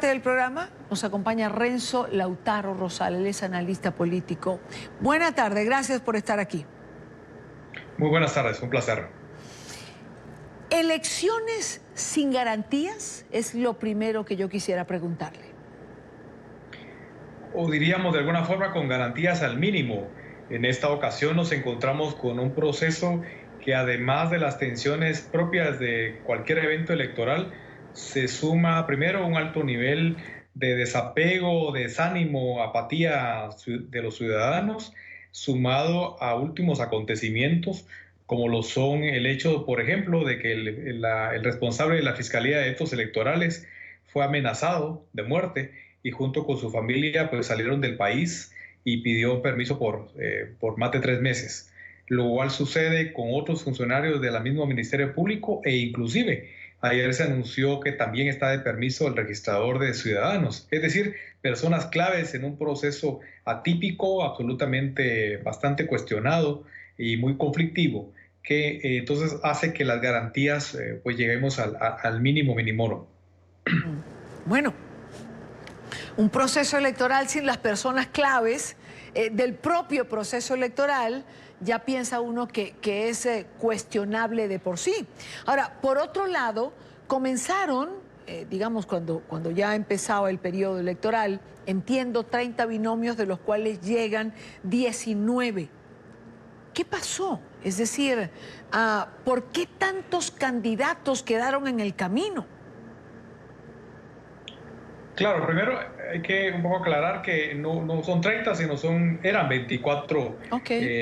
Del programa nos acompaña Renzo Lautaro Rosal, él es analista político. Buena tarde, gracias por estar aquí. Muy buenas tardes, un placer. ¿Elecciones sin garantías? Es lo primero que yo quisiera preguntarle. O diríamos de alguna forma con garantías al mínimo. En esta ocasión nos encontramos con un proceso que, además de las tensiones propias de cualquier evento electoral, se suma primero un alto nivel de desapego, desánimo, apatía de los ciudadanos, sumado a últimos acontecimientos como lo son el hecho, por ejemplo, de que el responsable de la Fiscalía de Actos Electorales fue amenazado de muerte y junto con su familia pues salieron del país y pidió permiso por más de 3 meses. Lo igual sucede con otros funcionarios del mismo Ministerio Público e inclusive ayer se anunció que también está de permiso el registrador de ciudadanos, es decir, personas claves en un proceso atípico, absolutamente bastante cuestionado y muy conflictivo, que entonces hace que las garantías pues lleguemos al mínimo minimorum. Bueno, un proceso electoral sin las personas claves del propio proceso electoral, ya piensa uno que es cuestionable de por sí. Ahora, por otro lado, comenzaron, digamos, cuando ya ha empezado el periodo electoral, entiendo, 30 binomios de los cuales llegan 19. ¿Qué pasó? Es decir, ¿por qué tantos candidatos quedaron en el camino? Claro, primero hay que un poco aclarar que no son 30, sino eran 24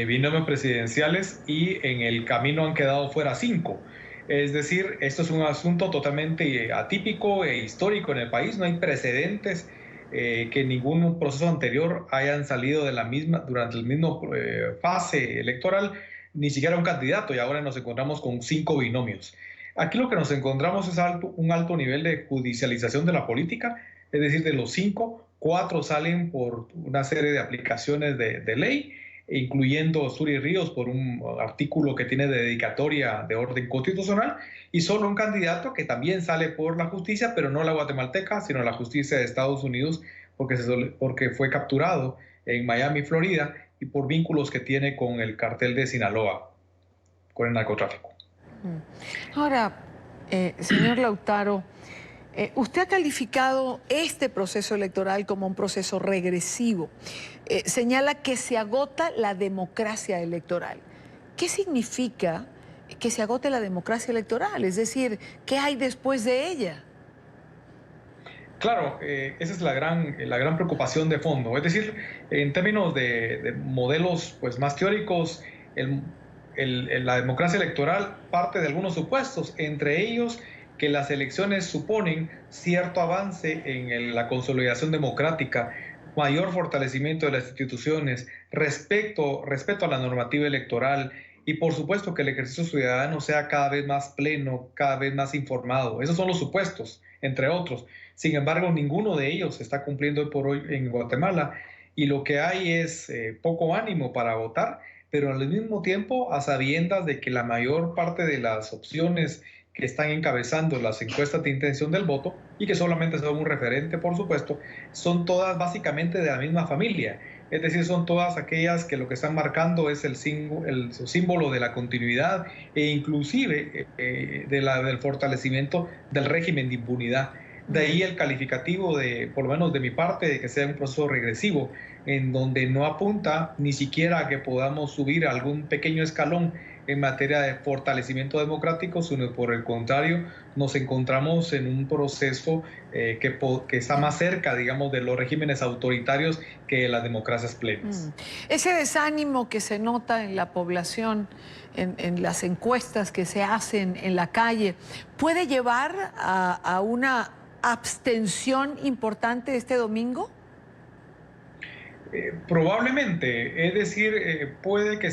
binomios presidenciales y en el camino han quedado fuera 5. Es decir, esto es un asunto totalmente atípico e histórico en el país. No hay precedentes que en ningún proceso anterior hayan salido de la misma, durante el mismo fase electoral, ni siquiera un candidato, y ahora nos encontramos con 5 binomios. Aquí lo que nos encontramos es un alto nivel de judicialización de la política. Es decir, de los 5, 4 salen por una serie de aplicaciones de ley, incluyendo Suri Ríos por un artículo que tiene de dedicatoria de orden constitucional, y solo un candidato que también sale por la justicia, pero no la guatemalteca, sino la justicia de Estados Unidos, porque fue capturado en Miami, Florida, y por vínculos que tiene con el cartel de Sinaloa, con el narcotráfico. Ahora, señor Lautaro, usted ha calificado este proceso electoral como un proceso regresivo. Señala que se agota la democracia electoral. ¿Qué significa que se agote la democracia electoral? Es decir, ¿qué hay después de ella? Claro, esa es la gran preocupación de fondo. Es decir, en términos de modelos pues, más teóricos, la democracia electoral parte de algunos supuestos, entre ellos que las elecciones suponen cierto avance en la consolidación democrática, mayor fortalecimiento de las instituciones, respeto a la normativa electoral y por supuesto que el ejercicio ciudadano sea cada vez más pleno, cada vez más informado. Esos son los supuestos, entre otros. Sin embargo, ninguno de ellos se está cumpliendo hoy por hoy en Guatemala y lo que hay es poco ánimo para votar, pero al mismo tiempo a sabiendas de que la mayor parte de las opciones que están encabezando las encuestas de intención del voto y que solamente son un referente, por supuesto, son todas básicamente de la misma familia. Es decir, son todas aquellas que lo que están marcando es el símbolo de la continuidad e inclusive del fortalecimiento del régimen de impunidad. De ahí el calificativo por lo menos de mi parte, de que sea un proceso regresivo, en donde no apunta ni siquiera a que podamos subir algún pequeño escalón en materia de fortalecimiento democrático, sino por el contrario, nos encontramos en un proceso que está más cerca, digamos, de los regímenes autoritarios que de las democracias plenas. Ese desánimo que se nota en la población, en las encuestas que se hacen en la calle, ¿puede llevar a una abstención importante este domingo? Probablemente, es decir, puede que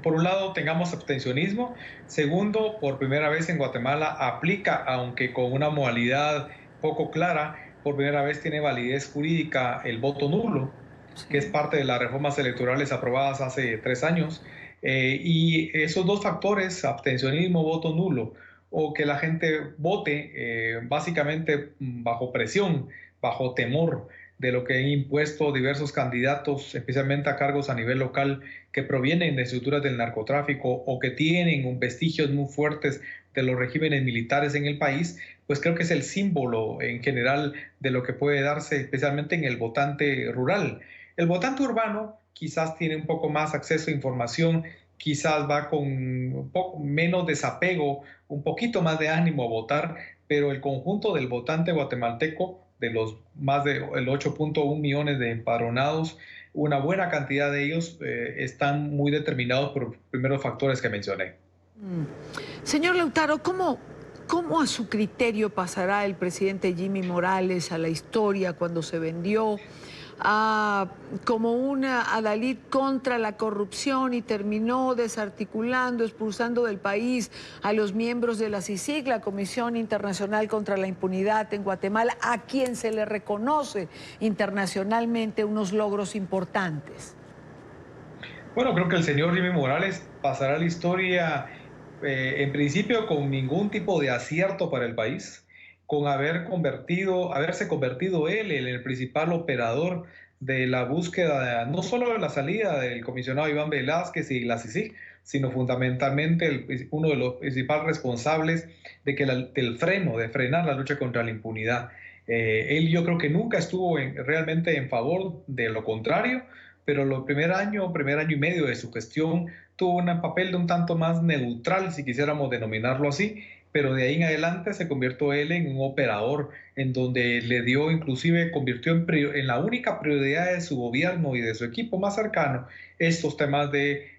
por un lado tengamos abstencionismo, segundo, por primera vez en Guatemala aplica, aunque con una modalidad poco clara, por primera vez tiene validez jurídica el voto nulo, que es parte de las reformas electorales aprobadas hace 3 años, y esos dos factores, abstencionismo, voto nulo, o que la gente vote básicamente bajo presión, bajo temor de lo que han impuesto diversos candidatos, especialmente a cargos a nivel local, que provienen de estructuras del narcotráfico o que tienen vestigios muy fuertes de los regímenes militares en el país, pues creo que es el símbolo en general de lo que puede darse especialmente en el votante rural. El votante urbano quizás tiene un poco más acceso a información, quizás va con un poco menos desapego, un poquito más de ánimo a votar, pero el conjunto del votante guatemalteco, de los más de 8.1 millones de empadronados, una buena cantidad de ellos están muy determinados por los primeros factores que mencioné. Señor Lautaro, ¿cómo a su criterio pasará el presidente Jimmy Morales a la historia cuando se vendió como una adalid contra la corrupción y terminó desarticulando, expulsando del país a los miembros de la CICIG, la Comisión Internacional contra la Impunidad en Guatemala, a quien se le reconoce internacionalmente unos logros importantes? Bueno, creo que el señor Jimmy Morales pasará a la historia en principio con ningún tipo de acierto para el país, con haberse convertido él en el principal operador de la búsqueda, no solo de la salida del comisionado Iván Velázquez y la CICIG, sino fundamentalmente uno de los principales responsables del de frenar la lucha contra la impunidad. Él yo creo que nunca estuvo realmente en favor de lo contrario, pero el primer año y medio de su gestión tuvo un papel de un tanto más neutral, si quisiéramos denominarlo así, pero de ahí en adelante se convirtió él en un operador en donde convirtió en la única prioridad de su gobierno y de su equipo más cercano estos temas de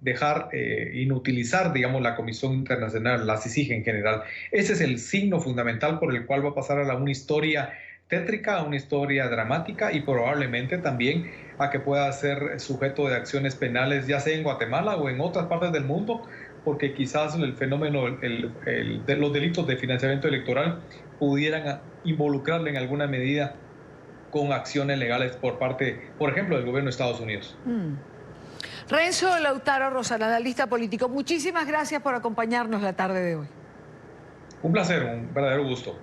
dejar inutilizar, digamos, la Comisión Internacional, la CICIG en general. Ese es el signo fundamental por el cual va a pasar a una historia tétrica, a una historia dramática y probablemente también a que pueda ser sujeto de acciones penales, ya sea en Guatemala o en otras partes del mundo, porque quizás el fenómeno de los delitos de financiamiento electoral pudieran involucrarle en alguna medida con acciones legales por parte, por ejemplo, del gobierno de Estados Unidos. Renzo Lautaro Rosana, analista político, muchísimas gracias por acompañarnos la tarde de hoy. Un placer, un verdadero gusto.